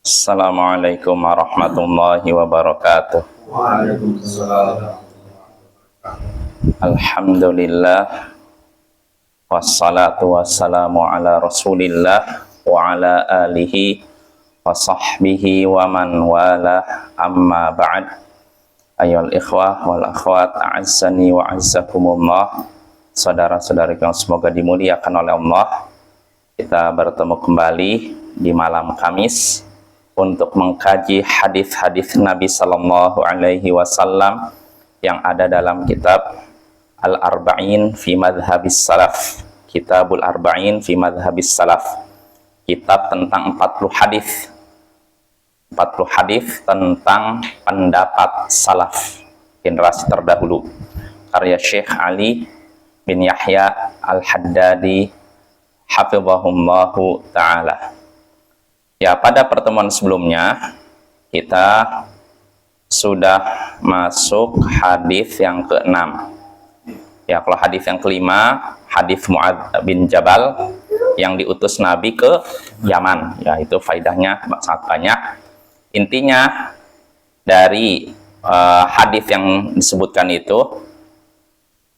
Assalamualaikum warahmatullahi wabarakatuh. Waalaikumsalam. Alhamdulillah wassalatu wassalamu ala rasulillah wa ala alihi wa sahbihi wa man wala, amma ba'd. Ayyuhal ikhwah wal akhwat, a'azzani wa a'azzakumullah. Saudara-saudari yang semoga dimuliakan oleh Allah, kita bertemu kembali di malam Kamis untuk mengkaji hadis-hadis Nabi Sallallahu Alaihi Wasallam yang ada dalam kitab Al-Arba'in fi Madhabis Salaf. Kitabul Arba'in fi Madhabis Salaf, kitab tentang 40 hadis. 40 hadis tentang pendapat salaf, generasi terdahulu, karya Syekh Ali bin Yahya Al-Haddadi hafizahullahu ta'ala. Ya, pada pertemuan sebelumnya kita sudah masuk hadis yang ke-6. Ya, kalau hadis yang kelima, hadis Mu'adz bin Jabal yang diutus Nabi ke Yaman. Ya, itu faedahnya sangat banyak. Intinya dari hadis yang disebutkan itu,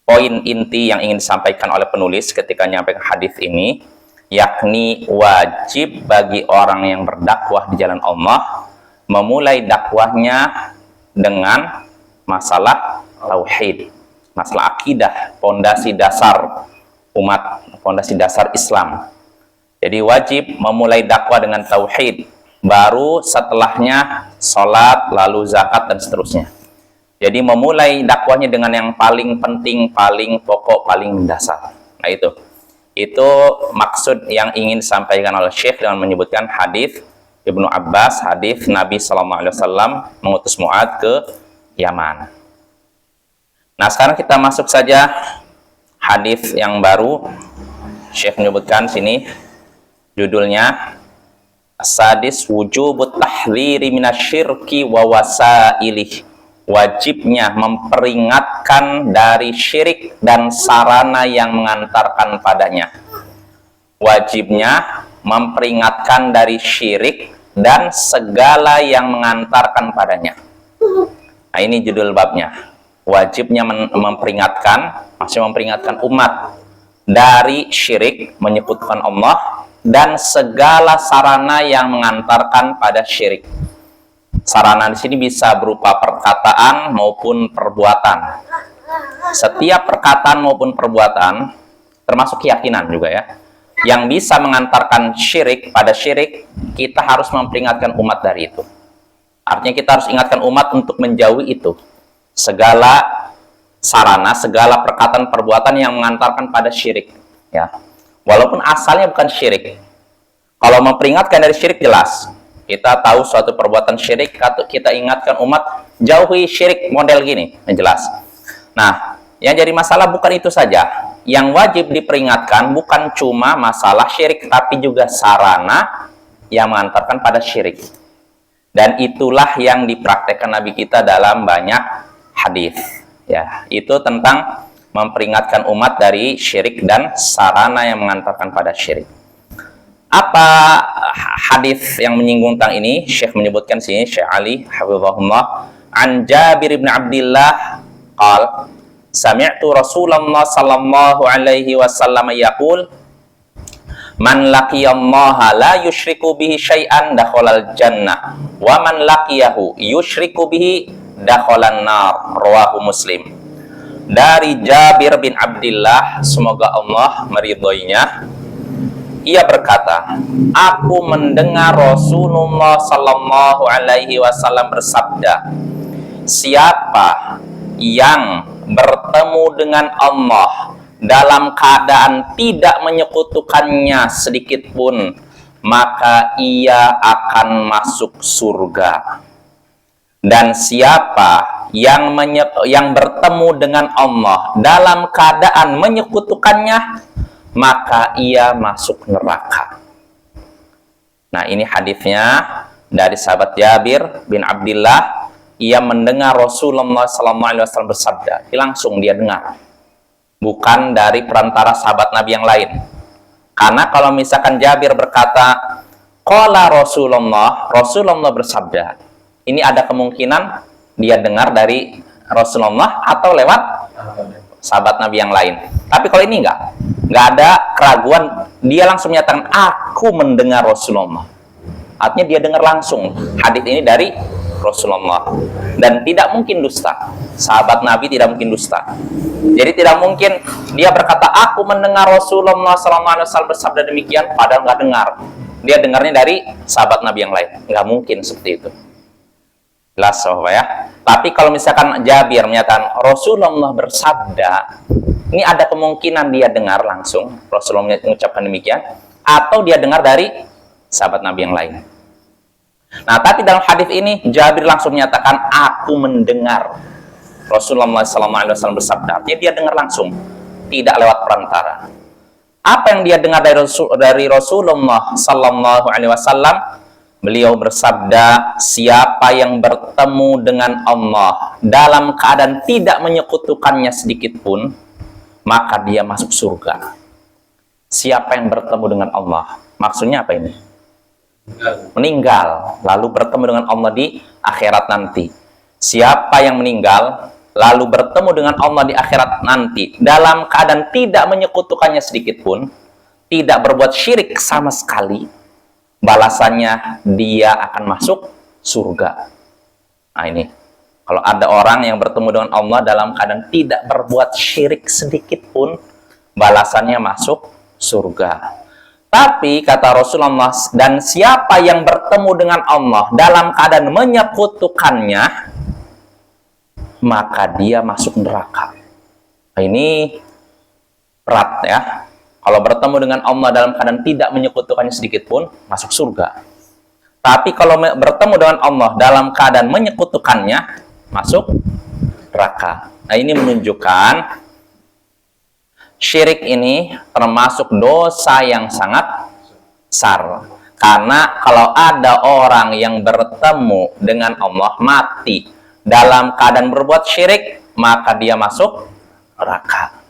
poin inti yang ingin disampaikan oleh penulis ketika menyampaikan hadis ini, yakni wajib bagi orang yang berdakwah di jalan Allah memulai dakwahnya dengan masalah tauhid, masalah akidah, pondasi dasar umat, pondasi dasar Islam. Jadi wajib memulai dakwah dengan tauhid, baru setelahnya sholat, lalu zakat, dan seterusnya. Jadi memulai dakwahnya dengan yang paling penting, paling pokok, paling dasar. Nah, itu maksud yang ingin disampaikan oleh Syekh dengan menyebutkan hadis Ibnu Abbas, hadis Nabi SAW mengutus Mu'adz ke Yaman. Nah, sekarang kita masuk saja hadis yang baru. Syekh menyebutkan sini judulnya As-sadis wujubut tahdhiri minasyirki wa wasailih. Wajibnya memperingatkan dari syirik dan sarana yang mengantarkan padanya. Wajibnya memperingatkan dari syirik dan segala yang mengantarkan padanya. Nah, ini judul babnya. Wajibnya memperingatkan, maksudnya memperingatkan umat dari syirik, menyekutukan Allah, dan segala sarana yang mengantarkan pada syirik. Sarana di sini bisa berupa perkataan maupun perbuatan. Setiap perkataan maupun perbuatan, termasuk keyakinan juga ya, yang bisa mengantarkan syirik pada syirik, kita harus memperingatkan umat dari itu. Artinya kita harus ingatkan umat untuk menjauhi itu. Segala sarana, segala perkataan perbuatan yang mengantarkan pada syirik, ya. Walaupun asalnya bukan syirik. Kalau memperingatkan dari syirik jelas. Kita tahu suatu perbuatan syirik, kita ingatkan umat jauhi syirik model gini, jelas. Nah, yang jadi masalah bukan itu saja. Yang wajib diperingatkan bukan cuma masalah syirik, tapi juga sarana yang mengantarkan pada syirik. Dan itulah yang dipraktekkan Nabi kita dalam banyak hadis. Ya, itu tentang memperingatkan umat dari syirik dan sarana yang mengantarkan pada syirik. Apa hadis yang menyinggung tentang ini? Syekh menyebutkan sini, Syekh Ali hafizahullah, an Jabir bin Abdullah qal sami'tu Rasulullah sallallahu alaihi wasallam yaqul man laqiyallaha la yusyriku bihi syai'an dakhalal jannah wa man laqiyahu yusyriku bihi dakhalan nar, rawahu Muslim. Dari Jabir bin Abdullah, semoga Allah meridhoinya, ia berkata, aku mendengar Rasulullah sallallahu alaihi wasallam bersabda, siapa yang bertemu dengan Allah dalam keadaan tidak menyekutukannya sedikit pun, maka ia akan masuk surga. Dan siapa yang bertemu dengan Allah dalam keadaan menyekutukannya, maka ia masuk neraka. Nah, ini hadisnya dari sahabat Jabir bin Abdullah. Ia mendengar Rasulullah SAW bersabda. Langsung dia dengar, bukan dari perantara sahabat Nabi yang lain. Karena kalau misalkan Jabir berkata, Qala Rasulullah bersabda. Ini ada kemungkinan dia dengar dari Rasulullah atau lewat sahabat Nabi yang lain. Tapi kalau ini nggak ada keraguan, dia langsung menyatakan aku mendengar Rasulullah. Artinya dia dengar langsung hadis ini dari Rasulullah dan tidak mungkin dusta. Sahabat Nabi tidak mungkin dusta. Jadi tidak mungkin dia berkata aku mendengar Rasulullah SAW bersabda demikian padahal nggak dengar. Dia dengarnya dari sahabat Nabi yang lain. Nggak mungkin seperti itu. Jelas Bapak ya. Tapi kalau misalkan Jabir menyatakan Rasulullah bersabda, ini ada kemungkinan dia dengar langsung Rasulullah mengucapkan demikian, atau dia dengar dari sahabat Nabi yang lain. Nah, tapi dalam hadis ini Jabir langsung menyatakan aku mendengar Rasulullah SAW bersabda. Artinya dia dengar langsung, tidak lewat perantara. Apa yang dia dengar dari Rasulullah SAW? Beliau bersabda, siapa yang bertemu dengan Allah dalam keadaan tidak menyekutukannya sedikit pun, maka dia masuk surga. Siapa yang bertemu dengan Allah? Maksudnya apa ini? Meninggal, lalu bertemu dengan Allah di akhirat nanti. Siapa yang meninggal, lalu bertemu dengan Allah di akhirat nanti, dalam keadaan tidak menyekutukannya sedikit pun, tidak berbuat syirik sama sekali, balasannya dia akan masuk surga. Nah ini, kalau ada orang yang bertemu dengan Allah dalam keadaan tidak berbuat syirik sedikit pun, balasannya masuk surga. Tapi kata Rasulullah, dan siapa yang bertemu dengan Allah dalam keadaan menyekutukannya, maka dia masuk neraka. Nah, ini berat ya. Kalau bertemu dengan Allah dalam keadaan tidak menyekutukannya sedikit pun, masuk surga. Tapi kalau bertemu dengan Allah dalam keadaan menyekutukannya, masuk neraka. Nah, ini menunjukkan syirik ini termasuk dosa yang sangat besar. Karena kalau ada orang yang bertemu dengan Allah mati dalam keadaan berbuat syirik, maka dia masuk neraka.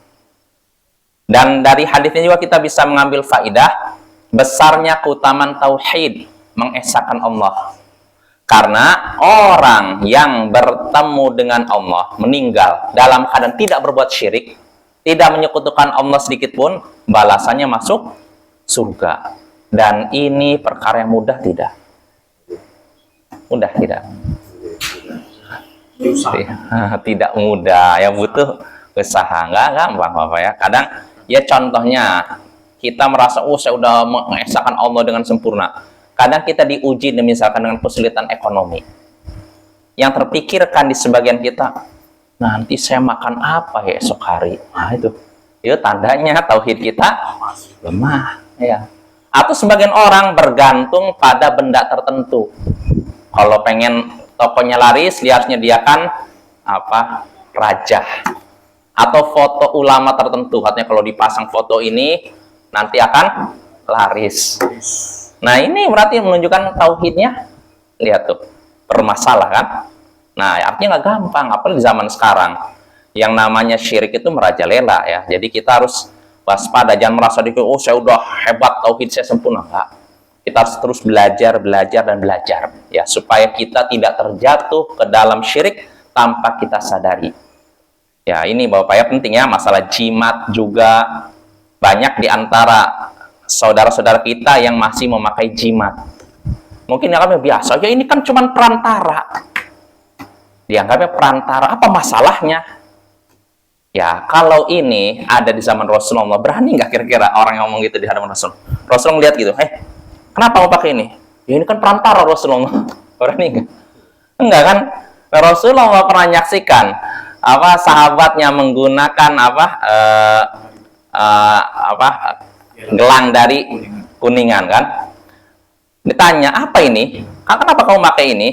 Dan dari hadisnya juga kita bisa mengambil faidah besarnya keutamaan tauhid, mengesahkan Allah. Karena orang yang bertemu dengan Allah meninggal dalam keadaan tidak berbuat syirik, tidak menyekutukan Allah sedikit pun, balasannya masuk surga. Dan ini perkara yang mudah tidak? Mudah tidak? Tidak mudah, ya butuh usaha. Nggak gampang Bapak ya. Kadang ya contohnya kita merasa saya udah mengesahkan Allah dengan sempurna. Kadang kita diuji misalkan dengan kesulitan ekonomi. Yang terpikirkan di sebagian kita, nanti saya makan apa ya esok hari? Nah itu tandanya tauhid kita lemah ya. Atau sebagian orang bergantung pada benda tertentu. Kalau pengen tokonya laris, dia harus menyediakan raja atau foto ulama tertentu. Katanya kalau dipasang foto ini nanti akan laris. Nah, ini berarti menunjukkan tauhidnya. Lihat tuh, bermasalah kan? Nah, artinya nggak gampang, apalagi di zaman sekarang. Yang namanya syirik itu merajalela ya. Jadi kita harus waspada, jangan merasa saya udah hebat, tauhid saya sempurna. Enggak. Kita harus terus belajar ya, supaya kita tidak terjatuh ke dalam syirik tanpa kita sadari. Ya, ini Bapak ya penting ya, masalah jimat juga banyak di antara saudara-saudara kita yang masih memakai jimat. Mungkin dianggapnya biasa, ya ini kan cuma perantara. Dianggapnya perantara, apa masalahnya? Ya, kalau ini ada di zaman Rasulullah, berani nggak kira-kira orang yang ngomong gitu di hadapan Rasul? Rasul ngeliat gitu, kenapa mau pakai ini? Ya ini kan perantara Rasulullah. Berani nggak? Enggak kan? Rasulullah pernah menyaksikan sahabatnya menggunakan gelang dari kuningan kan? Ditanya, apa ini? Kenapa kamu pakai ini?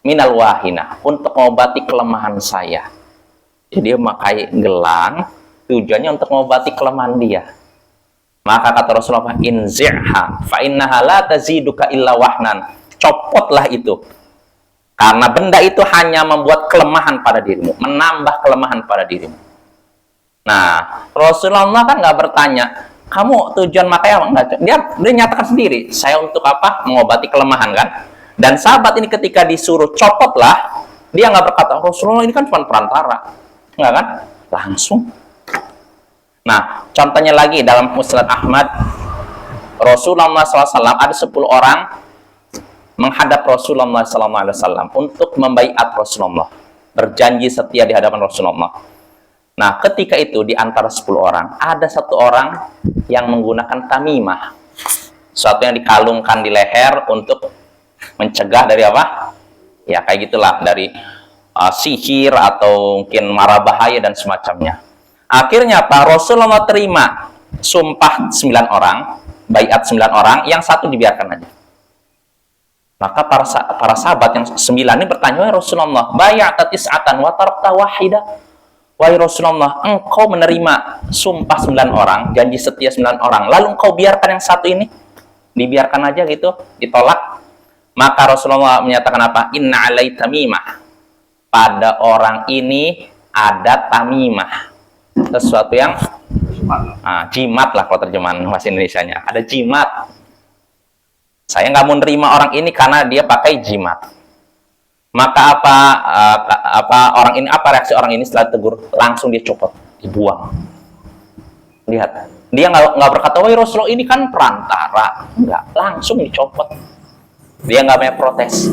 Minal wahina, untuk mengobati kelemahan saya. Jadi dia memakai gelang tujuannya untuk mengobati kelemahan dia. Maka kata Rasulullah, inzi'ha fa innaha la taziduka illa wahnan. Copotlah itu. Karena benda itu hanya membuat kelemahan pada dirimu, menambah kelemahan pada dirimu. Nah, Rasulullah kan nggak bertanya, kamu tujuan makai apa? Enggak. Dia nyatakan sendiri, saya untuk apa? Mengobati kelemahan kan. Dan sahabat ini ketika disuruh copotlah, dia nggak berkata, Rasulullah ini kan cuma perantara. Enggak kan? Langsung. Nah, contohnya lagi dalam Musnad Ahmad, Rasulullah SAW ada 10 orang menghadap Rasulullah SAW untuk membaiat Rasulullah, berjanji setia di hadapan Rasulullah. Nah, ketika itu di antara 10 orang ada 1 orang yang menggunakan tamimah, sesuatu yang dikalungkan di leher untuk mencegah dari apa? Ya kayak gitulah, dari sihir atau mungkin mara bahaya dan semacamnya. Akhirnya Pak Rasulullah terima sumpah 9 orang, baiat 9 orang, yang 1 dibiarkan aja. Maka para sahabat yang 9 ini bertanya, "Wahai Rasulullah, bai'ata tis'atan wa tarakta wahida." Wahai Rasulullah, engkau menerima sumpah 9 orang, janji setia 9 orang, lalu engkau biarkan yang 1 ini? Dibiarkan aja gitu, ditolak. Maka Rasulullah menyatakan apa? Inna alai tamimah. Pada orang ini ada tamimah. Sesuatu yang jimat lah kalau terjemahan bahasa Indonesianya. Ada jimat. Saya nggak mau nerima orang ini karena dia pakai jimat. Maka orang ini, apa reaksi orang ini setelah tegur? Langsung dia copot, dibuang. Lihat, dia nggak berkata, wah Rasulullah ini kan perantara, enggak, langsung dicopot. Dia nggak banyak protes.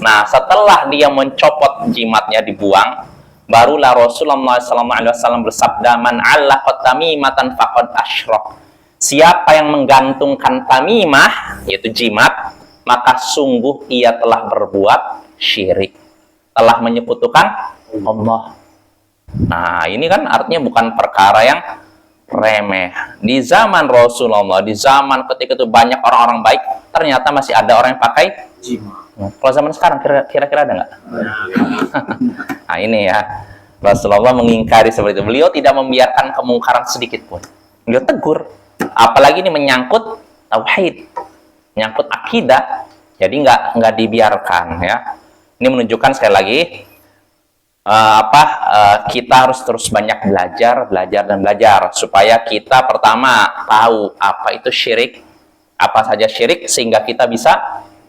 Nah, setelah dia mencopot jimatnya, dibuang, barulah Rasulullah SAW bersabda, man 'allaqa tamimatan faqad asyrak. Siapa yang menggantungkan tamimah, yaitu jimat, maka sungguh ia telah berbuat syirik, telah menyekutukan Allah. Nah, ini kan artinya bukan perkara yang remeh. Di zaman Rasulullah, di zaman ketika itu banyak orang-orang baik, ternyata masih ada orang yang pakai jimat. Kalau zaman sekarang kira-kira ada nggak? Nah ini ya, Rasulullah mengingkari seperti itu. Beliau tidak membiarkan kemungkaran sedikit pun. Beliau tegur. Apalagi ini menyangkut tauhid, menyangkut akidah, jadi nggak dibiarkan ya. Ini menunjukkan sekali lagi kita harus terus banyak belajar supaya kita pertama tahu apa itu syirik, apa saja syirik, sehingga kita bisa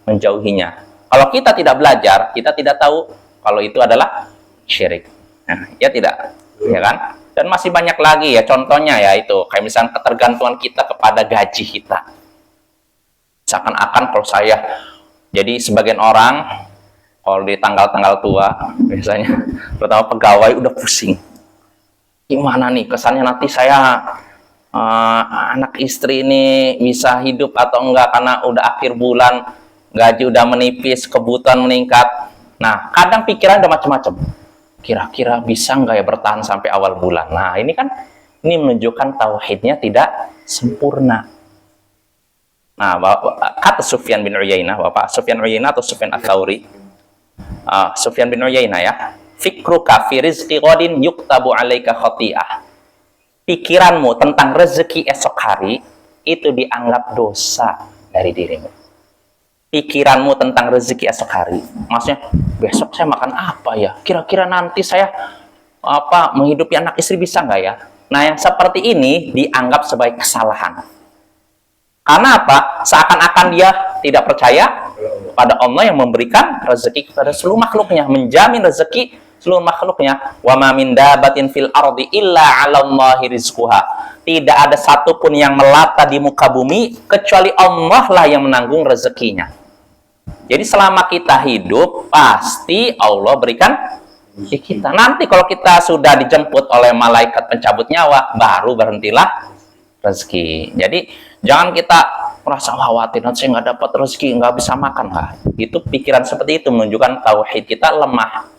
menjauhinya. Kalau kita tidak belajar, kita tidak tahu kalau itu adalah syirik. Nah, ya tidak, ya kan? Dan masih banyak lagi ya, contohnya ya itu, kayak misalnya ketergantungan kita kepada gaji kita. Seakan-akan kalau saya, jadi sebagian orang, kalau di tanggal-tanggal tua, biasanya, terutama pegawai, udah pusing. Gimana nih, kesannya nanti saya, anak istri ini bisa hidup atau enggak, karena udah akhir bulan, gaji udah menipis, kebutuhan meningkat. Nah, kadang pikiran udah macam-macam. Kira-kira bisa nggak ya bertahan sampai awal bulan? Nah, ini kan ini menunjukkan tauhidnya tidak sempurna. Nah, kata Sufyan bin Uyainah, Bapak Sufyan Uyainah atau Sufyan Ats-Tsauri, Sufyan bin Uyainah ya, fikruka fi rizqi ghadin yuktabu 'alaika khati'ah. Pikiranmu tentang rezeki esok hari itu dianggap dosa dari dirimu. Pikiranmu tentang rezeki esok hari, maksudnya besok saya makan apa ya, kira-kira nanti saya menghidupi anak istri bisa nggak ya. Nah, yang seperti ini dianggap sebagai kesalahan. Karena apa? Seakan-akan dia tidak percaya pada Allah yang memberikan rezeki kepada seluruh makhluknya, menjamin rezeki seluruh makhluknya. Wa ma min dabatin fil ardi illa 'alallahi rizquha. Tidak ada satupun yang melata di muka bumi kecuali Allah lah yang menanggung rezekinya. Jadi selama kita hidup, pasti Allah berikan di kita. Nanti kalau kita sudah dijemput oleh malaikat pencabut nyawa, baru berhentilah rezeki. Jadi jangan kita merasa khawatir, nanti saya nggak dapat rezeki, nggak bisa makan. Nah, itu pikiran seperti itu menunjukkan tauhid kita lemah.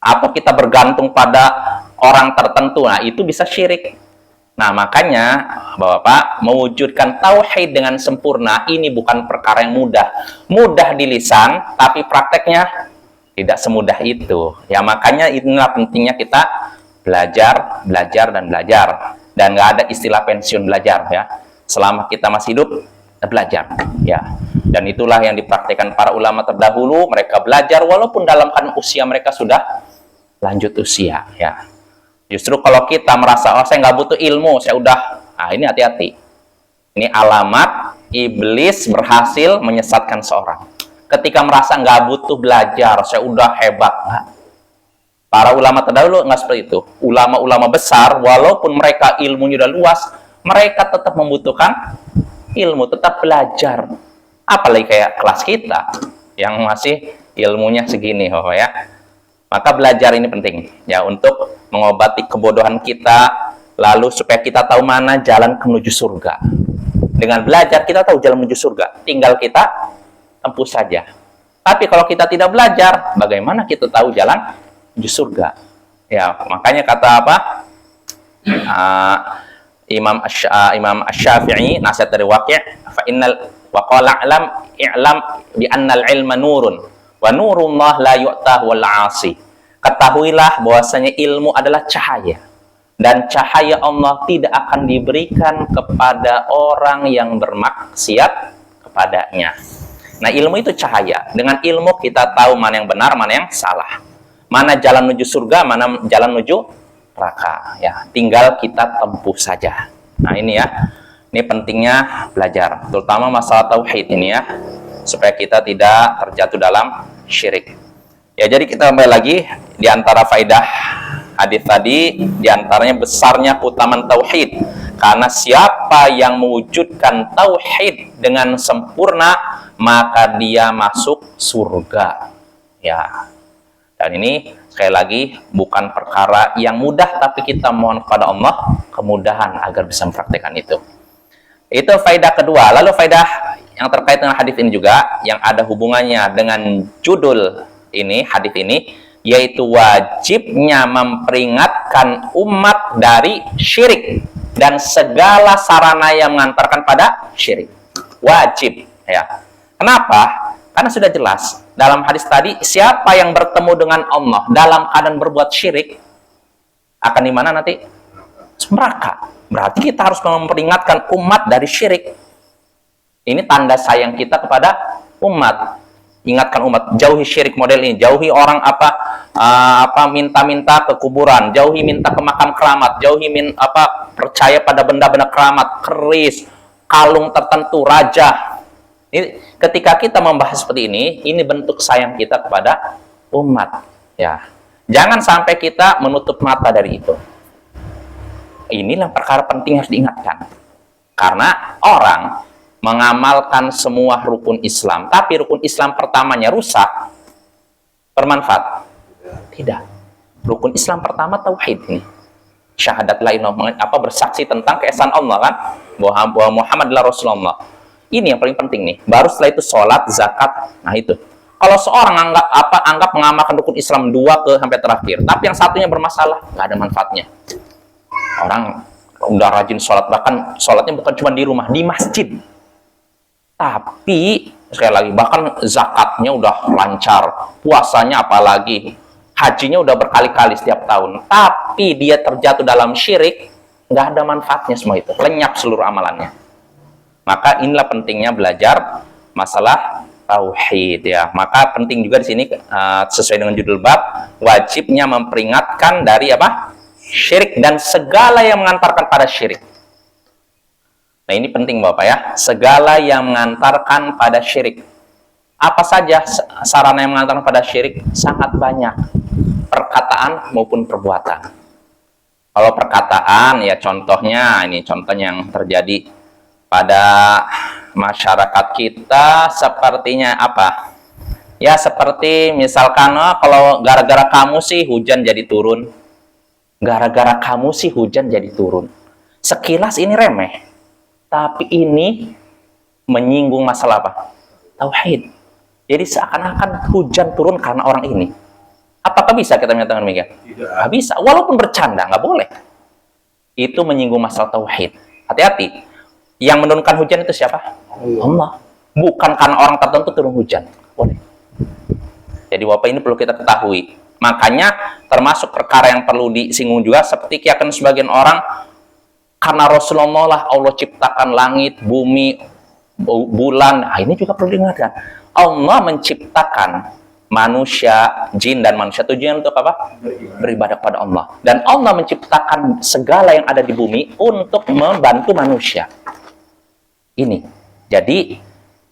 Atau kita bergantung pada orang tertentu, nah itu bisa syirik. Nah, makanya Bapak, mewujudkan tauhid dengan sempurna ini bukan perkara yang mudah. Mudah di lisan, tapi prakteknya tidak semudah itu. Ya, makanya inilah pentingnya kita belajar. Dan nggak ada istilah pensiun belajar ya. Selama kita masih hidup, kita belajar ya. Dan itulah yang dipraktekkan para ulama terdahulu. Mereka belajar walaupun dalam kan usia mereka sudah lanjut usia ya. Justru kalau kita merasa, oh saya nggak butuh ilmu, saya udah Nah, ini hati-hati. Ini alamat iblis berhasil menyesatkan seorang. Ketika merasa nggak butuh belajar, saya udah hebat. Nggak. Para ulama terdahulu nggak seperti itu. Ulama-ulama besar, walaupun mereka ilmunya udah luas, mereka tetap membutuhkan ilmu, tetap belajar. Apalagi kayak kelas kita, yang masih ilmunya segini, ya. Maka belajar ini penting, ya, untuk mengobati kebodohan kita, lalu supaya kita tahu mana jalan menuju surga. Dengan belajar kita tahu jalan menuju surga, tinggal kita tempuh saja. Tapi kalau kita tidak belajar, bagaimana kita tahu jalan menuju surga? Ya, makanya kata apa? Imam Asy-Syafi'i, nasihat dari Waqi', fa innal wa qala i'lam bi annal ilma nurun wa nurullah la yu'tahu wal 'asi. Ketahuilah bahwasanya ilmu adalah cahaya, dan cahaya Allah tidak akan diberikan kepada orang yang bermaksiat kepadanya. Nah, ilmu itu cahaya. Dengan ilmu kita tahu mana yang benar, mana yang salah. Mana jalan menuju surga, mana jalan menuju neraka. Ya, tinggal kita tempuh saja. Nah, ini ya. Ini pentingnya belajar, terutama masalah tauhid ini ya, supaya kita tidak terjatuh dalam syirik. Ya, jadi kita kembali lagi di antara faidah hadis tadi, di antaranya besarnya keutamaan tauhid. Karena siapa yang mewujudkan tauhid dengan sempurna, maka dia masuk surga. Ya. Dan ini sekali lagi bukan perkara yang mudah, tapi kita mohon kepada Allah kemudahan agar bisa mempraktikkan itu. Itu faidah kedua. Lalu faidah yang terkait dengan hadis ini juga, yang ada hubungannya dengan judul ini, hadis ini, yaitu wajibnya memperingatkan umat dari syirik dan segala sarana yang mengantarkan pada syirik. Wajib, ya. Kenapa? Karena sudah jelas dalam hadis tadi, siapa yang bertemu dengan Allah dalam keadaan berbuat syirik akan di mana nanti? Neraka. Berarti kita harus memperingatkan umat dari syirik. Ini tanda sayang kita kepada umat. Ingatkan umat, jauhi syirik model ini, jauhi orang minta-minta ke kuburan, jauhi minta ke makam keramat, jauhi percaya pada benda-benda keramat, keris, kalung tertentu, raja. Ini, ketika kita membahas seperti ini bentuk sayang kita kepada umat. Ya, jangan sampai kita menutup mata dari itu. Inilah perkara penting harus diingatkan. Karena orang mengamalkan semua rukun Islam, tapi rukun Islam pertamanya rusak, bermanfaat? Tidak. Rukun Islam pertama tauhid ini. Syahadat la ilaha illallah, bersaksi tentang keesaan Allah kan, bahwa Muhammad adalah Rasulullah. Ini yang paling penting nih. Baru setelah itu sholat, zakat. Nah itu. Kalau seorang anggap mengamalkan rukun Islam 2 sampai terakhir, tapi yang satunya bermasalah, nggak ada manfaatnya. Orang udah rajin sholat, bahkan sholatnya bukan cuma di rumah, di masjid. Tapi sekali lagi, bahkan zakatnya udah lancar, puasanya apalagi, hajinya udah berkali-kali setiap tahun. Tapi dia terjatuh dalam syirik, nggak ada manfaatnya semua itu, lenyap seluruh amalannya. Maka inilah pentingnya belajar masalah tauhid ya. Maka penting juga di sini sesuai dengan judul bab, wajibnya memperingatkan dari apa? Syirik dan segala yang mengantarkan pada syirik. Nah, ini penting Bapak ya, segala yang mengantarkan pada syirik. Apa saja sarana yang mengantarkan pada syirik? Sangat banyak. Perkataan maupun perbuatan. Kalau perkataan ya contohnya, ini contohnya yang terjadi pada masyarakat kita sepertinya apa? Ya seperti misalkan, kalau gara-gara kamu sih hujan jadi turun. Gara-gara kamu sih hujan jadi turun. Sekilas ini remeh, tapi ini menyinggung masalah apa? Tauhid. Jadi seakan-akan hujan turun karena orang ini. Apakah bisa kita menyatakan demikian? Tidak. Nggak bisa. Walaupun bercanda, nggak boleh. Itu menyinggung masalah tauhid. Hati-hati. Yang menurunkan hujan itu siapa? Allah. Bukan karena orang tertentu turun hujan. Boleh. Jadi Bapak, ini perlu kita ketahui. Makanya termasuk perkara yang perlu disinggung juga, seperti akan sebagian orang, karena Rasulullah lah Allah ciptakan langit, bumi, bulan. Nah, ini juga perlu diingatkan. Allah menciptakan manusia, jin dan manusia tujuan untuk apa? Beribadah kepada Allah. Dan Allah menciptakan segala yang ada di bumi untuk membantu manusia. Ini. Jadi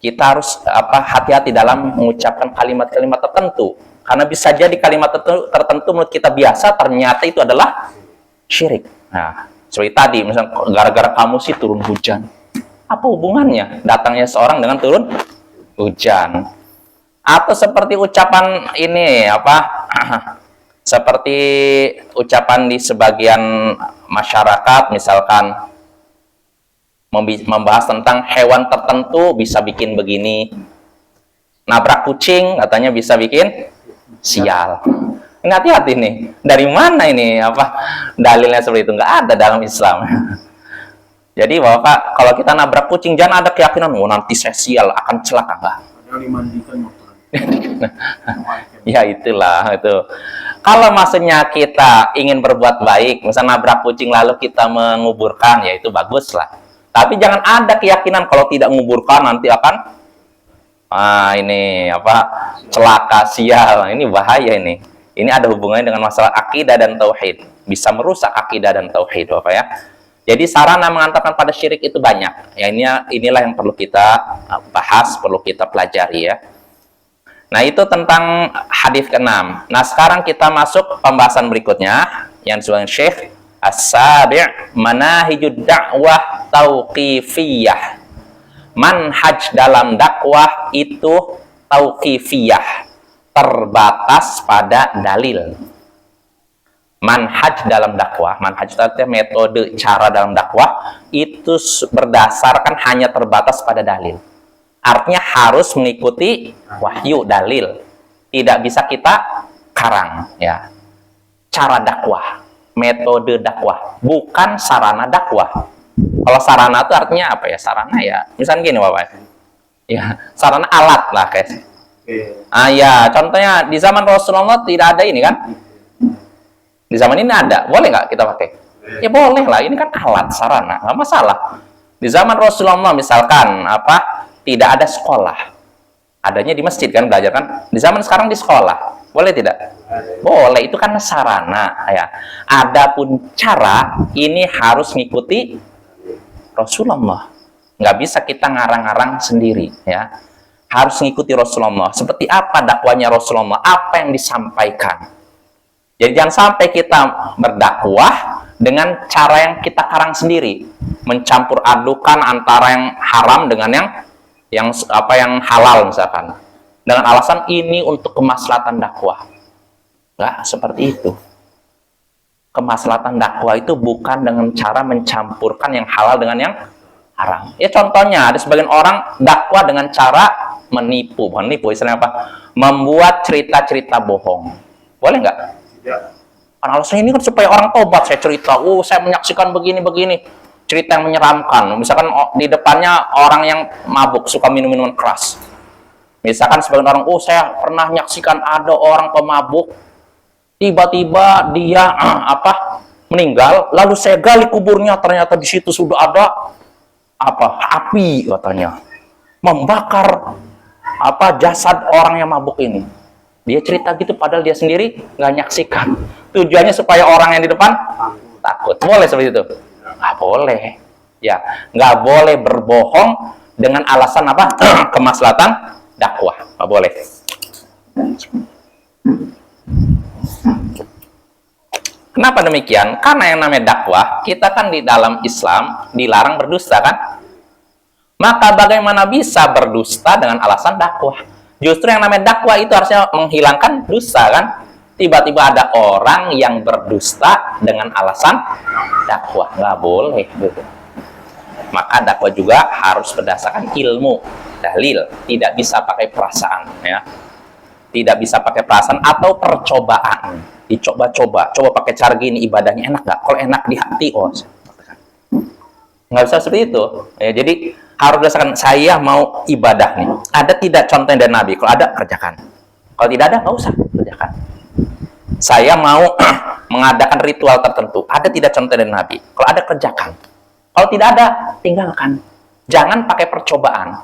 kita harus hati-hati dalam mengucapkan kalimat-kalimat tertentu. Karena bisa jadi kalimat tertentu menurut kita biasa, ternyata itu adalah syirik. Nah, seperti tadi, misalnya gara-gara kamu sih turun hujan. Apa hubungannya datangnya seorang dengan turun hujan? Atau seperti ucapan ini seperti ucapan di sebagian masyarakat, misalkan membahas tentang hewan tertentu bisa bikin begini, nabrak kucing katanya bisa bikin sial. Ini hati-hati nih, dari mana ini dalilnya seperti itu? Nggak ada dalam Islam. Jadi Bapak, kalau kita nabrak kucing jangan ada keyakinan nanti saya sial akan celaka, enggak. Dimandikan waktu. Ya itulah itu. Kalau maksudnya kita ingin berbuat baik, misalnya nabrak kucing lalu kita menguburkan, ya itu bagus lah. Tapi jangan ada keyakinan kalau tidak menguburkan nanti akan celaka sial. Ini bahaya ini. Ini ada hubungannya dengan masalah akidah dan tauhid. Bisa merusak akidah dan tauhid, Bapak ya. Jadi sarana mengantarkan pada syirik itu banyak. Ya inilah yang perlu kita bahas, perlu kita pelajari ya. Nah, itu tentang hadis ke-6. Nah, sekarang kita masuk pembahasan berikutnya yang disebutkan Syekh As-Sabi' Manahijud Da'wah Tauqifiyah. Manhaj dalam dakwah itu tauqifiyah, terbatas pada dalil. Manhaj dalam dakwah, manhaj itu metode cara dalam dakwah itu berdasarkan hanya terbatas pada dalil. Artinya harus mengikuti wahyu dalil. Tidak bisa kita karang ya. Cara dakwah, metode dakwah, bukan sarana dakwah. Kalau sarana itu artinya apa ya? Sarana ya, misalnya gini Bapak. Ya, sarana alat lah guys. Ya, contohnya di zaman Rasulullah tidak ada ini kan? Di zaman ini ada, boleh nggak kita pakai? Ya boleh lah, ini kan alat, sarana, nggak masalah. Di zaman Rasulullah misalkan tidak ada sekolah, adanya di masjid kan, belajar kan. Di zaman sekarang di sekolah, boleh tidak? Boleh, itu kan sarana ya. Adapun cara ini harus mengikuti Rasulullah, nggak bisa kita ngarang-ngarang sendiri ya. Harus mengikuti Rasulullah. Seperti apa dakwanya Rasulullah, apa yang disampaikan. Jadi jangan sampai kita berdakwah dengan cara yang kita karang sendiri, mencampur adukan antara yang haram dengan yang halal misalkan, dengan alasan ini untuk kemaslahatan dakwah. Enggak seperti itu. Kemaslahatan dakwah itu bukan dengan cara mencampurkan yang halal dengan yang haram. Ya contohnya ada sebagian orang dakwah dengan cara menipu istilahnya membuat cerita-cerita bohong. Boleh nggak? Ya. Alasannya ini kan supaya orang tobat. Saya cerita, saya menyaksikan begini-begini, cerita yang menyeramkan. Misalkan di depannya orang yang mabuk, suka minum-minuman keras. Misalkan sebagian orang, saya pernah menyaksikan ada orang pemabuk, tiba-tiba dia meninggal, lalu saya gali kuburnya, ternyata di situ sudah ada api katanya, membakar jasad orang yang mabuk ini. Dia cerita gitu padahal dia sendiri nggak nyaksikan. Tujuannya supaya orang yang di depan takut. Boleh seperti itu? Nggak boleh. Ya, nggak boleh berbohong dengan alasan kemaslahatan dakwah. Nggak boleh. Kenapa demikian? Karena yang namanya dakwah, kita kan di dalam Islam dilarang berdusta kan? Maka bagaimana bisa berdusta dengan alasan dakwah? Justru yang namanya dakwah itu harusnya menghilangkan dusta kan? Tiba-tiba ada orang yang berdusta dengan alasan dakwah, nggak boleh gitu. Maka dakwah juga harus berdasarkan ilmu, dalil, tidak bisa pakai perasaan ya. Tidak bisa pakai perasaan atau percobaan. Dicoba-coba, coba pakai cara gini ibadahnya enak nggak? Kalau enak di hati, nggak bisa seperti itu. Ya, jadi harus berdasarkan saya mau ibadah nih. Ada tidak contohnya dari Nabi? Kalau ada, kerjakan. Kalau tidak ada, nggak usah kerjakan. Saya mau mengadakan ritual tertentu. Ada tidak contoh dari Nabi? Kalau ada, kerjakan. Kalau tidak ada, tinggalkan. Jangan pakai percobaan.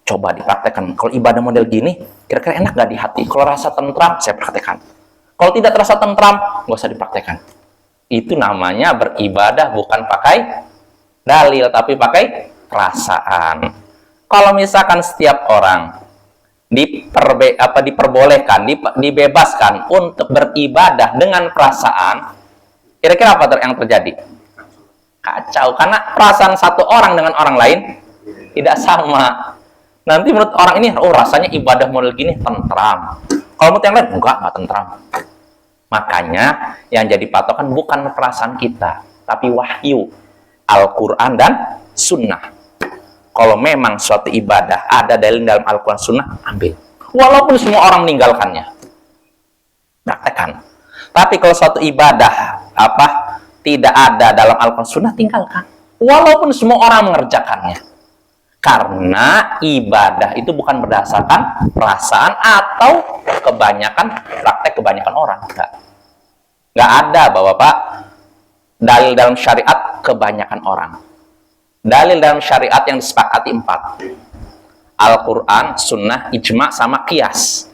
Coba dipraktekkan. Kalau ibadah model gini, kira-kira enak gak di hati? Kalau rasa tentram, saya praktekkan. Kalau tidak terasa tentram, nggak usah dipraktekkan. Itu namanya beribadah bukan pakai dalil, tapi pakai perasaan. Kalau misalkan setiap orang diperbolehkan, dibebaskan untuk beribadah dengan perasaan, kira-kira apa yang terjadi? Kacau, karena perasaan satu orang dengan orang lain tidak sama. Nanti menurut orang ini, oh rasanya ibadah model gini tentram. Kalau menurut yang lain, enggak tentram. Makanya yang jadi patokan bukan perasaan kita, tapi wahyu, Al-Quran dan Sunnah. Kalau memang suatu ibadah ada dalil dalam Al-Quran Sunnah, ambil. Walaupun semua orang meninggalkannya, praktekkan. Tapi kalau suatu ibadah tidak ada dalam Al-Quran Sunnah, tinggalkan. Walaupun semua orang mengerjakannya. Karena ibadah itu bukan berdasarkan perasaan atau praktek kebanyakan orang. Nggak ada, Bapak, dalil dalam syariat kebanyakan orang. Dalil dalam syariat yang disepakati 4. Al-Quran, Sunnah, Ijma, sama Qiyas.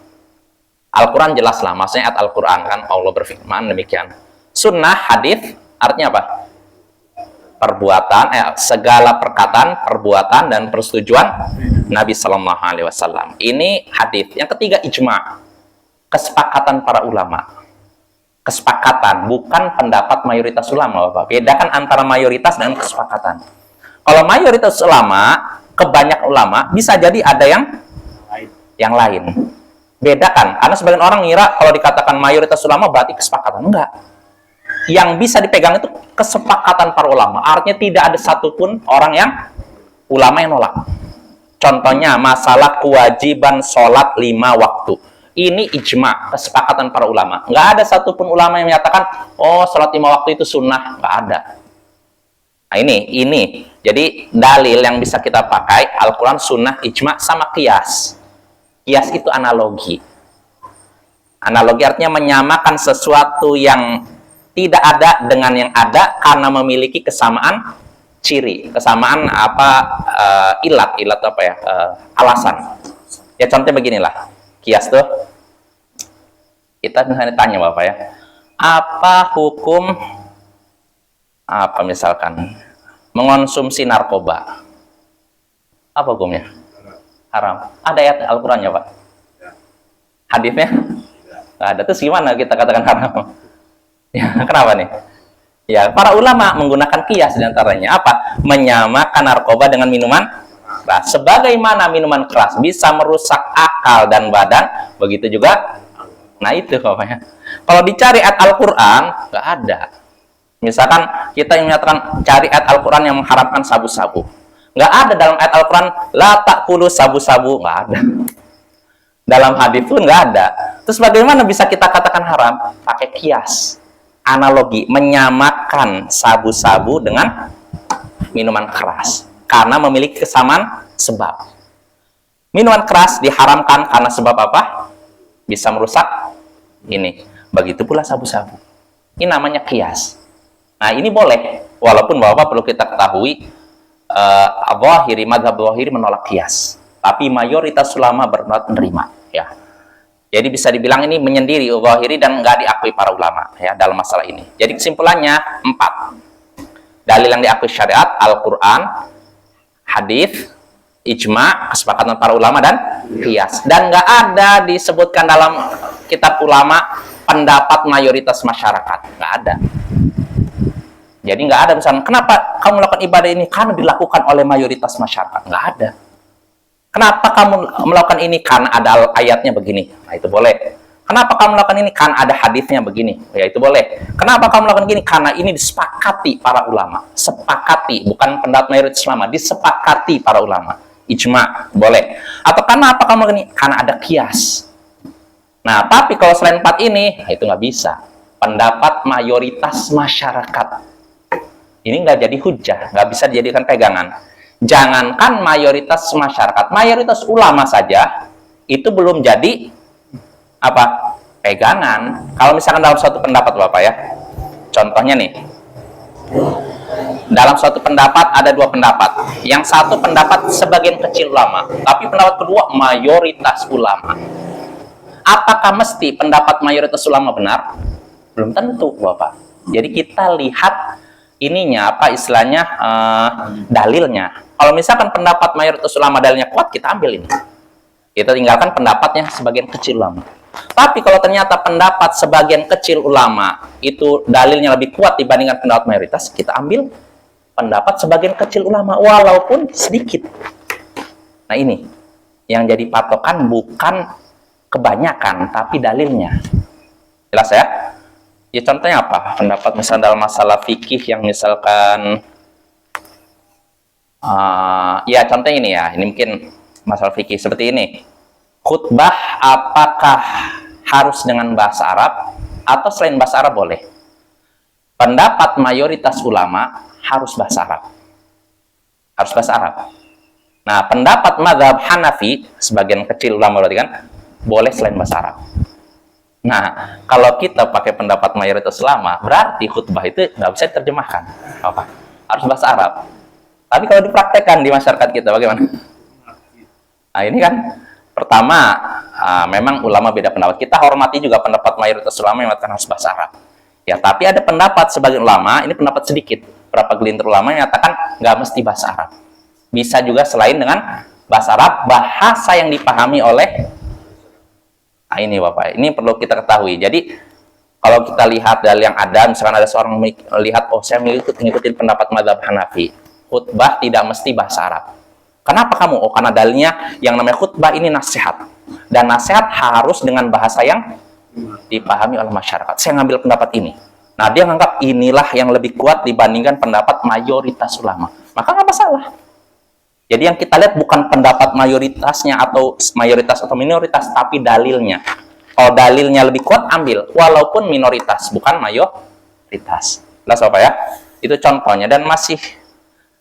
Al-Quran jelaslah, maksudnya ayat Al-Quran kan Allah berfirman demikian. Sunnah, hadis, artinya apa? Perbuatan, segala perkataan, perbuatan dan persetujuan Nabi Sallallahu Alaihi Wasallam. Ini hadis. Yang ketiga ijma, kesepakatan para ulama. Kesepakatan, bukan pendapat mayoritas ulama, Bapak. Bedakan antara mayoritas dan kesepakatan. Kalau mayoritas ulama, kebanyakan ulama, bisa jadi ada yang lain. Bedakan, karena sebagian orang ngira kalau dikatakan mayoritas ulama berarti kesepakatan. Enggak. Yang bisa dipegang itu kesepakatan para ulama. Artinya tidak ada satupun orang ulama yang nolak. Contohnya masalah kewajiban sholat 5 waktu. Ini ijma, kesepakatan para ulama. Nggak ada satupun ulama yang menyatakan, oh sholat 5 waktu itu sunnah. Nggak ada. Nah ini. Jadi dalil yang bisa kita pakai, Al-Quran, Sunnah, ijma, sama qiyas. Qiyas itu analogi. Analogi artinya menyamakan sesuatu yang tidak ada dengan yang ada karena memiliki kesamaan ciri, kesamaan ilat alasan. Ya contohnya beginilah, kias tuh, kita misalnya tanya Bapak ya, apa hukum misalkan mengonsumsi narkoba? Apa hukumnya? Haram. Ada ayat Al-Qurannya Pak? Hadisnya? Nggak ada. Terus gimana kita katakan haram? Ya, kenapa nih? Ya, para ulama menggunakan kias diantaranya apa? Menyamakan narkoba dengan minuman keras. Sebagaimana minuman keras bisa merusak akal dan badan, begitu juga. Nah itu Bapaknya. Kalau dicari ayat Al-Quran, nggak ada. Misalkan kita yang menyatakan cari ayat Al-Quran yang mengharamkan sabu-sabu. Nggak ada dalam ayat Al-Quran, la ta'kulu sabu-sabu. Nggak ada. Dalam hadis pun nggak ada. Terus bagaimana bisa kita katakan haram? Pakai kias. Analogi, menyamakan sabu-sabu dengan minuman keras karena memiliki kesamaan sebab. Minuman keras diharamkan karena sebab apa? Bisa merusak ini. Begitu pula sabu-sabu. Ini namanya qiyas. Nah ini boleh, walaupun Bapak perlu kita ketahui madhab Dhahiri menolak qiyas, tapi mayoritas ulama menerima ya. Jadi bisa dibilang ini menyendiri Dhahiri dan nggak diakui para ulama ya dalam masalah ini. Jadi kesimpulannya 4. Dalil yang diakui syariat, Al-Quran, hadis, ijma, kesepakatan para ulama, dan qiyas. Dan nggak ada disebutkan dalam kitab ulama pendapat mayoritas masyarakat. Nggak ada. Jadi nggak ada misalnya, kenapa kamu melakukan ibadah ini? Karena dilakukan oleh mayoritas masyarakat. Nggak ada. Kenapa kamu melakukan ini? Karena ada ayatnya begini. Nah, itu boleh. Kenapa kamu melakukan ini? Karena ada hadisnya begini. Ya, itu boleh. Kenapa kamu melakukan gini? Karena ini disepakati para ulama. Sepakati, bukan pendapat mayoritas ulama. Disepakati para ulama. Ijma, boleh. Atau kenapa kamu melakukan ini? Karena ada qiyas. Nah, tapi kalau selain 4 ini, itu nggak bisa. Pendapat mayoritas masyarakat. Ini nggak jadi hujah. Nggak bisa dijadikan pegangan. Jangankan mayoritas masyarakat, mayoritas ulama saja itu belum jadi pegangan. Kalau misalkan dalam suatu pendapat Bapak ya, contohnya nih, Dalam suatu pendapat ada dua pendapat. Yang satu pendapat sebagian kecil ulama, tapi pendapat kedua mayoritas ulama. Apakah mesti pendapat mayoritas ulama benar? Belum tentu, Bapak. Jadi kita lihat ininya apa istilahnya dalilnya. Kalau misalkan pendapat mayoritas ulama dalilnya kuat, kita ambil ini. Kita tinggalkan pendapatnya sebagian kecil ulama. Tapi kalau ternyata pendapat sebagian kecil ulama itu dalilnya lebih kuat dibandingkan pendapat mayoritas, kita ambil pendapat sebagian kecil ulama walaupun sedikit. Nah ini yang jadi patokan bukan kebanyakan tapi dalilnya. Jelas ya? Ya contohnya apa? Pendapat misalnya dalam masalah fikih yang misalkan ya contohnya ini ya, ini mungkin masalah fikih seperti ini. Khutbah apakah harus dengan bahasa Arab atau selain bahasa Arab boleh? Pendapat mayoritas ulama harus bahasa Arab. Harus bahasa Arab. Nah, pendapat mazhab Hanafi, sebagian kecil ulama berarti kan, boleh selain bahasa Arab. Nah, kalau kita pakai pendapat mayoritas ulama, berarti khutbah itu nggak bisa diterjemahkan. Apa? Harus bahasa Arab. Tapi kalau dipraktekkan di masyarakat kita, bagaimana? Nah, ini kan pertama, memang ulama beda pendapat. Kita hormati juga pendapat mayoritas ulama yang mengatakan harus bahasa Arab. Ya, tapi ada pendapat sebagian ulama, ini pendapat sedikit. Berapa gelintir ulama yang mengatakan nggak mesti bahasa Arab. Bisa juga selain dengan bahasa Arab, bahasa yang dipahami oleh. Nah, ini Bapak, ini perlu kita ketahui. Jadi, kalau kita lihat dari yang ada, misalkan ada seorang melihat, oh saya mengikuti pendapat mazhab Hanafi. Khutbah tidak mesti bahasa Arab. Kenapa kamu? Oh, karena dalilnya yang namanya khutbah ini nasihat. Dan nasihat harus dengan bahasa yang dipahami oleh masyarakat. Saya ngambil pendapat ini. Nah, dia menganggap inilah yang lebih kuat dibandingkan pendapat mayoritas ulama. Maka nggak masalah. Jadi yang kita lihat bukan pendapat mayoritasnya atau mayoritas atau minoritas, tapi dalilnya. Kalau dalilnya lebih kuat, ambil. Walaupun minoritas, bukan mayoritas. Jelas Bapak ya? Itu contohnya. Dan masih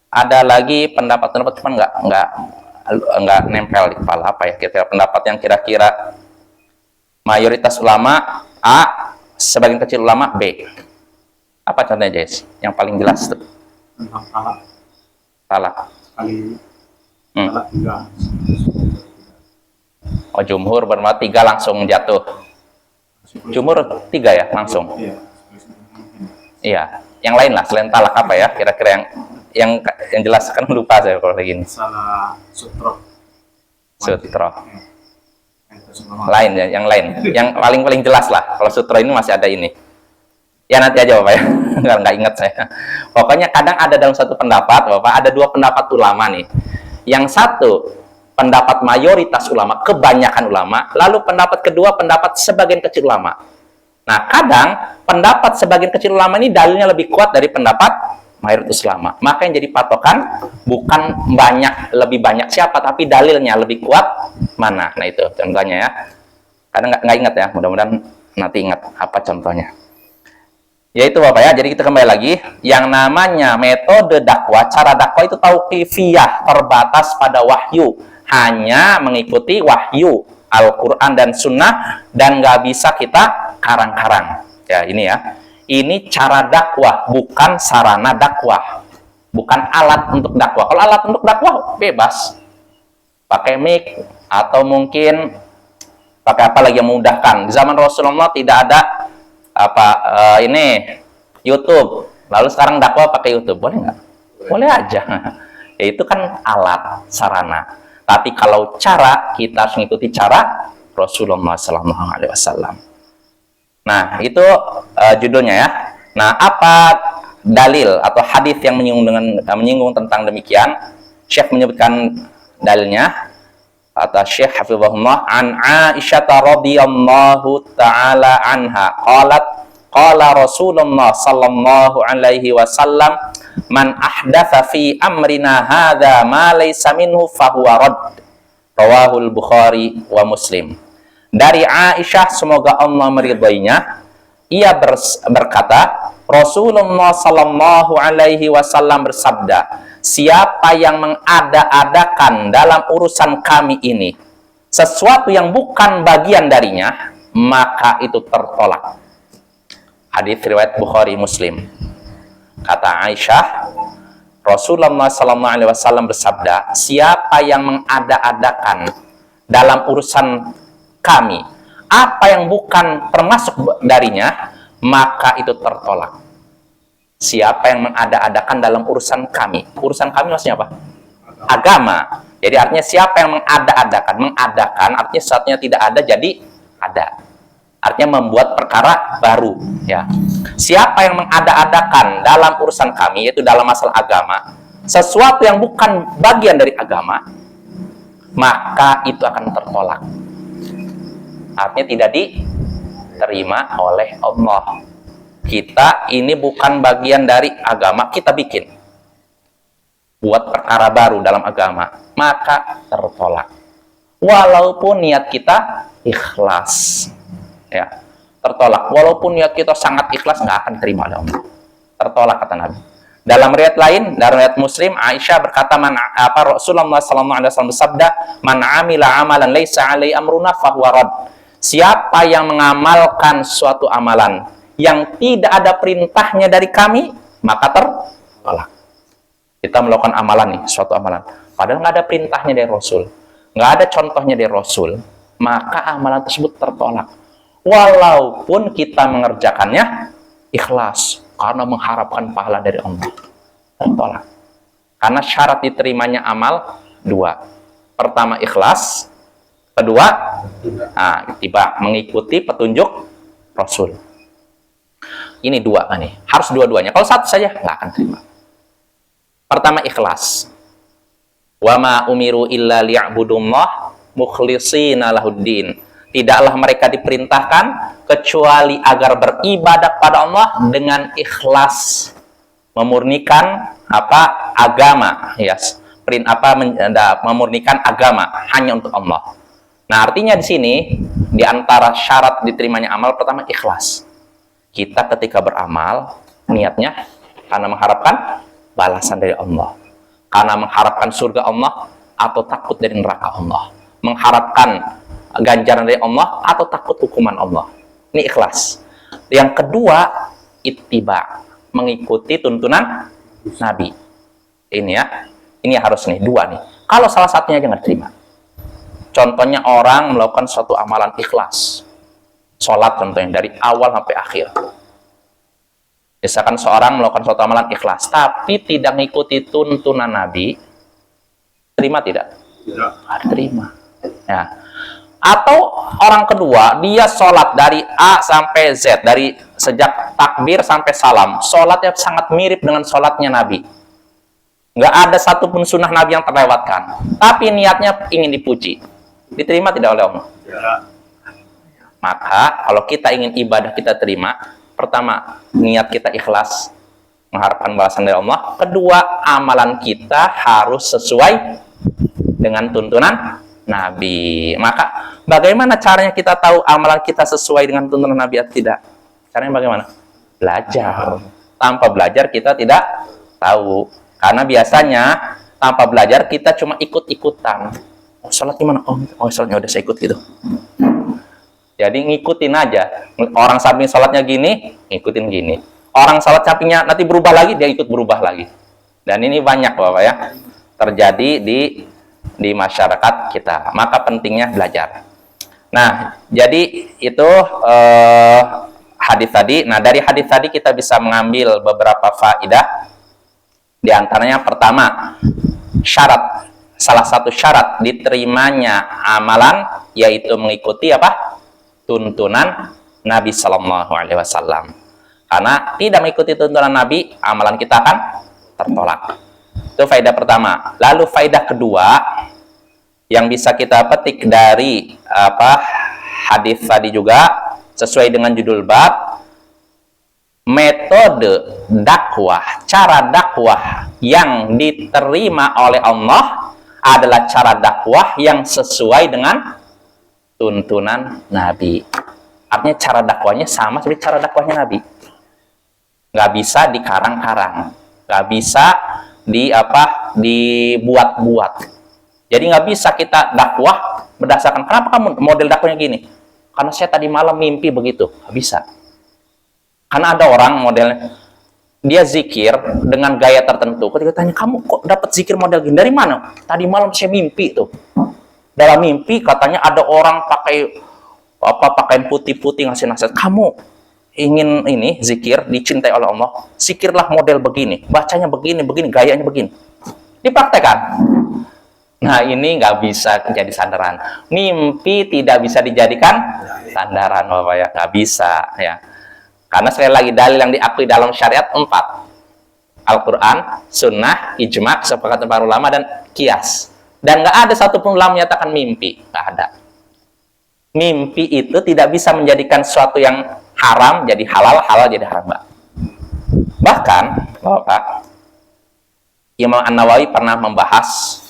ada lagi pendapat-pendapat cuman nggak nempel di kepala apa ya kira-kira pendapat yang kira-kira mayoritas ulama A, sebagian kecil ulama B. Apa contohnya Jess? Yang paling jelas tuh. Tentang talak. Talak. Sekali talak 3. Oh, jumhur berarti 3 langsung jatuh. Jumhur 3 ya langsung. Iya. Iya. Yang lain lah selain talak apa ya? Kira-kira yang jelas kan lupa saya kalau kayak gini. Salah sutro. Sutro. Lain ya, yang lain. Yang paling jelas lah. Kalau sutro ini masih ada ini. Ya nanti aja Bapak ya. Nggak ingat saya. Pokoknya kadang ada dalam satu pendapat, Bapak, ada 2 pendapat ulama nih. Yang satu pendapat mayoritas ulama, kebanyakan ulama, lalu pendapat kedua pendapat sebagian kecil ulama. Nah, kadang pendapat sebagian kecil ulama ini dalilnya lebih kuat dari pendapat mayoritas ulama. Maka yang jadi patokan bukan lebih banyak siapa, tapi dalilnya lebih kuat mana. Nah itu contohnya ya. Kadang nggak ingat ya, mudah-mudahan nanti ingat apa contohnya. Yaitu Bapak ya, jadi kita kembali lagi. Yang namanya metode dakwah, cara dakwah itu tauqifiyah, terbatas pada wahyu. Hanya mengikuti wahyu, Al-Quran dan Sunnah, dan nggak bisa kita karang-karang. Ya ini ya. Ini cara dakwah, bukan sarana dakwah. Bukan alat untuk dakwah. Kalau alat untuk dakwah, bebas. Pakai mic, atau mungkin pakai apa lagi yang memudahkan. Di zaman Rasulullah tidak ada ini YouTube. Lalu sekarang dakwah pakai YouTube. Boleh nggak? Boleh aja. Ya, itu kan alat, sarana. Tapi kalau cara, kita harus mengikuti cara Rasulullah SAW. Nah, itu judulnya ya. Nah, apa dalil atau hadis yang menyinggung tentang demikian? Syekh menyebutkan dalilnya. Kata Syekh hafizahullah, an Aisyah radhiyallahu taala anha qalat qala Rasulullah sallallahu alaihi wasallam man ahdatsa fi amrina hadza ma laysa minhu fahuwa radd. Rawahul Bukhari wa Muslim. Dari Aisyah, semoga Allah meridhoinya, ia berkata, Rasulullah sallallahu alaihi wasallam bersabda, siapa yang mengada-adakan dalam urusan kami ini sesuatu yang bukan bagian darinya, maka itu tertolak. Hadis riwayat Bukhari Muslim. Kata Aisyah, Rasulullah SAW bersabda, siapa yang mengada-adakan dalam urusan kami apa yang bukan termasuk darinya, maka itu tertolak. Siapa yang mengada-adakan dalam urusan kami maksudnya apa? Agama. Jadi artinya siapa yang mengadakan artinya sesuatunya tidak ada jadi ada. Artinya membuat perkara baru, ya. Siapa yang mengada-adakan dalam urusan kami, yaitu dalam masalah agama, sesuatu yang bukan bagian dari agama, maka itu akan tertolak. Artinya tidak diterima oleh Allah. Kita ini bukan bagian dari agama, kita bikin. Buat perkara baru dalam agama, maka tertolak. Walaupun niat kita ikhlas. Ya, tertolak. Walaupun niat kita sangat ikhlas, nggak akan terima oleh Allah. Tertolak, kata Nabi. Dalam riwayat lain, dalam riwayat Muslim, Aisyah berkata, Rasulullah SAW bersabda, "Man amila amalan laisa alai amruna fahuwa rad." Siapa yang mengamalkan suatu amalan yang tidak ada perintahnya dari kami, maka tertolak. Kita melakukan amalan nih, suatu amalan, padahal nggak ada perintahnya dari Rasul, nggak ada contohnya dari Rasul, maka amalan tersebut tertolak. Walaupun kita mengerjakannya ikhlas karena mengharapkan pahala dari Allah, tertolak. Karena syarat diterimanya amal dua. Pertama ikhlas, kedua tiba mengikuti petunjuk Rasul. Ini dua nih, harus dua-duanya. Kalau satu saja nggak akan terima. Pertama ikhlas. Wa ma umiru illa liya'budullah mukhlishina lahuddin. Tidaklah mereka diperintahkan kecuali agar beribadah pada Allah dengan ikhlas, memurnikan agama, memurnikan agama hanya untuk Allah. Nah, artinya di sini di antara syarat diterimanya amal pertama ikhlas. Kita ketika beramal niatnya karena mengharapkan balasan dari Allah, karena mengharapkan surga Allah atau takut dari neraka Allah, mengharapkan ganjaran dari Allah atau takut hukuman Allah. Ini ikhlas. Yang kedua, ittiba, mengikuti tuntunan Nabi. Ini ya, ini harus nih, dua nih. Kalau salah satunya aja nggak terima. Contohnya orang melakukan suatu amalan ikhlas, sholat contohnya dari awal sampai akhir. Misalkan seorang melakukan suatu amalan ikhlas, tapi tidak mengikuti tuntunan Nabi, terima tidak? Tidak. Terima. Ya. Atau orang kedua, dia sholat dari A sampai Z, dari sejak takbir sampai salam, sholatnya sangat mirip dengan sholatnya Nabi. Nggak ada satupun sunnah Nabi yang terlewatkan, tapi niatnya ingin dipuji. Diterima tidak oleh Allah? Tidak. Maka kalau kita ingin ibadah kita terima, pertama niat kita ikhlas, mengharapkan balasan dari Allah. Kedua, amalan kita harus sesuai dengan tuntunan Nabi. Maka bagaimana caranya kita tahu amalan kita sesuai dengan tuntunan Nabi atau tidak? Caranya bagaimana? Belajar. Tanpa belajar kita tidak tahu. Karena biasanya tanpa belajar kita cuma ikut-ikutan. Oh, sholat gimana? Oh, sholatnya udah saya ikut gitu. Jadi ngikutin aja. Orang samping sholatnya gini, ngikutin gini. Orang sholat sampingnya nanti berubah lagi, dia ikut berubah lagi. Dan ini banyak Bapak ya, terjadi di masyarakat kita. Maka pentingnya belajar. Nah, jadi itu hadis tadi. Nah, dari hadis tadi kita bisa mengambil beberapa faedah. Di antaranya pertama, salah satu syarat diterimanya amalan yaitu mengikuti tuntunan Nabi Sallallahu Alaihi Wasallam. Karena tidak mengikuti tuntunan Nabi, amalan kita akan tertolak. Itu faedah pertama. Lalu faedah kedua yang bisa kita petik dari hadis tadi juga sesuai dengan judul bab, metode dakwah, cara dakwah yang diterima oleh Allah adalah cara dakwah yang sesuai dengan tuntunan Nabi. Artinya cara dakwahnya sama seperti cara dakwahnya Nabi. Nggak bisa dikarang-karang, nggak bisa dibuat-buat. Jadi nggak bisa kita dakwah berdasarkan kenapa kamu model dakwahnya gini? Karena saya tadi malam mimpi begitu, nggak bisa. Karena ada orang modelnya dia zikir dengan gaya tertentu. Ketika tanya, kamu kok dapat zikir model gini? Dari mana? Tadi malam saya mimpi tuh. Dalam mimpi katanya ada orang pakai pakaian putih-putih ngasih nasihat. Kamu ingin ini zikir dicintai oleh Allah? Zikirlah model begini, bacanya begini, gayanya begini. Dipraktekkan. Nah, ini nggak bisa jadi sandaran. Mimpi tidak bisa dijadikan sandaran, Bapak ya. Nggak bisa ya. Karena sekali lagi dalil yang diakui dalam syariat 4. Al-Quran, Sunnah, Ijma', kesepakatan para ulama, dan Qiyas. Dan nggak ada satupun ulama menyatakan mimpi. Nggak ada. Mimpi itu tidak bisa menjadikan sesuatu yang haram jadi halal, halal jadi haram. Bahkan, Bapak, Imam An-Nawawi pernah membahas,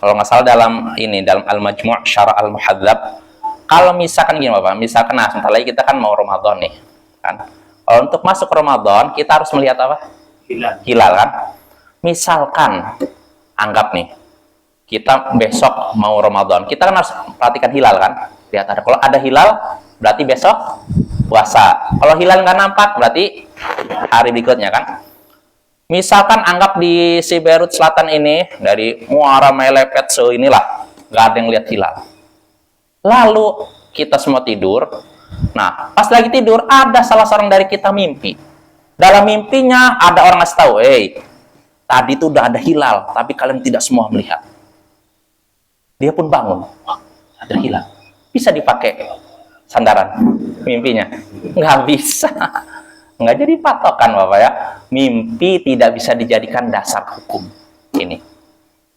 kalau nggak salah dalam Al-Majmu' Syarah Al-Muhadzab, kalau misalkan gini Bapak, misalkan sebentar lagi kita kan mau Ramadan nih, kan? Kalau untuk masuk Ramadan kita harus melihat apa? Hilal kan? Misalkan, anggap nih, kita besok mau Ramadan, kita kan harus perhatikan hilal kan? Lihat ada. Kalau ada hilal, berarti besok puasa. Kalau hilal nggak nampak, berarti hari berikutnya kan? Misalkan anggap di si Beirut Selatan ini, dari Muara Melepet inilah, nggak ada yang lihat hilal. Lalu kita semua tidur. Nah, pas lagi tidur, ada salah seorang dari kita mimpi. Dalam mimpinya ada orang ngasih tahu, tadi tuh udah ada hilal, tapi kalian tidak semua melihat. Dia pun bangun, wah, ada hilal. Bisa dipakai sandaran mimpinya? Nggak bisa. Nggak jadi patokan Bapak ya. Mimpi tidak bisa dijadikan dasar hukum ini.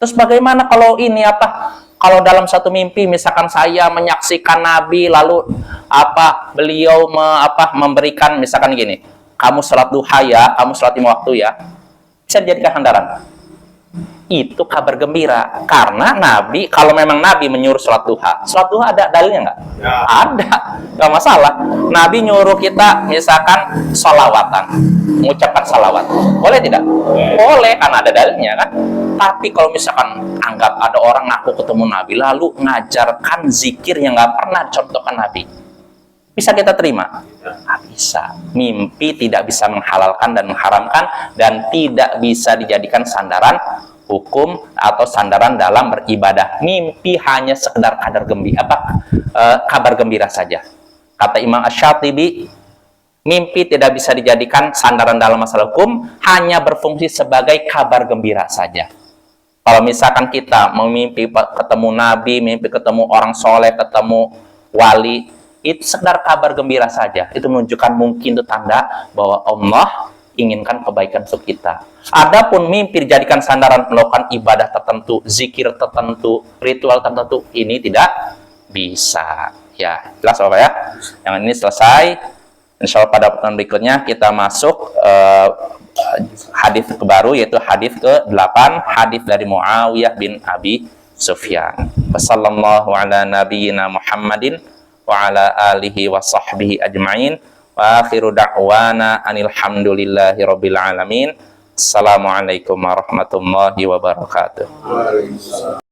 Terus bagaimana kalau ini apa? Kalau dalam satu mimpi misalkan saya menyaksikan Nabi lalu beliau memberikan misalkan gini, kamu sholat duha ya, kamu sholat 5 waktu ya, bisa dijadikan sandaran. Itu kabar gembira karena Nabi, kalau memang Nabi menyuruh sholat duha ada dalilnya nggak? Ya. Ada, nggak masalah. Nabi nyuruh kita misalkan sholawatan, mengucapkan salawat, boleh tidak? Boleh, karena ada dalilnya kan. Tapi kalau misalkan anggap ada orang ngaku ketemu Nabi lalu ngajarkan zikir yang nggak pernah dicontohkan Nabi, bisa kita terima? Nggak bisa. Mimpi tidak bisa menghalalkan dan mengharamkan dan tidak bisa dijadikan sandaran hukum atau sandaran dalam beribadah. Mimpi hanya sekedar kabar gembira saja. Kata Imam Asy-Syatibi, mimpi tidak bisa dijadikan sandaran dalam masalah hukum, hanya berfungsi sebagai kabar gembira saja. Kalau misalkan kita memimpi ketemu Nabi, mimpi ketemu orang soleh, ketemu wali, itu sekedar kabar gembira saja. Itu menunjukkan mungkin itu tanda bahwa Allah inginkan kebaikan untuk kita. Adapun mimpi dijadikan sandaran melakukan ibadah tertentu, zikir tertentu, ritual tertentu, ini tidak bisa. Ya, jelas Bapak ya. Yang ini selesai. Insya Allah pada pertemuan berikutnya kita masuk hadis baru, yaitu hadis ke-8, hadis dari Muawiyah bin Abi Sufyan. Wassallallahu ala nabiyyina Muhammadin wa ala alihi wa sahbihi ajma'in. Wa akhiru da'wana anil hamdulillahi rabbil alamin. Assalamualaikum warahmatullahi wabarakatuh.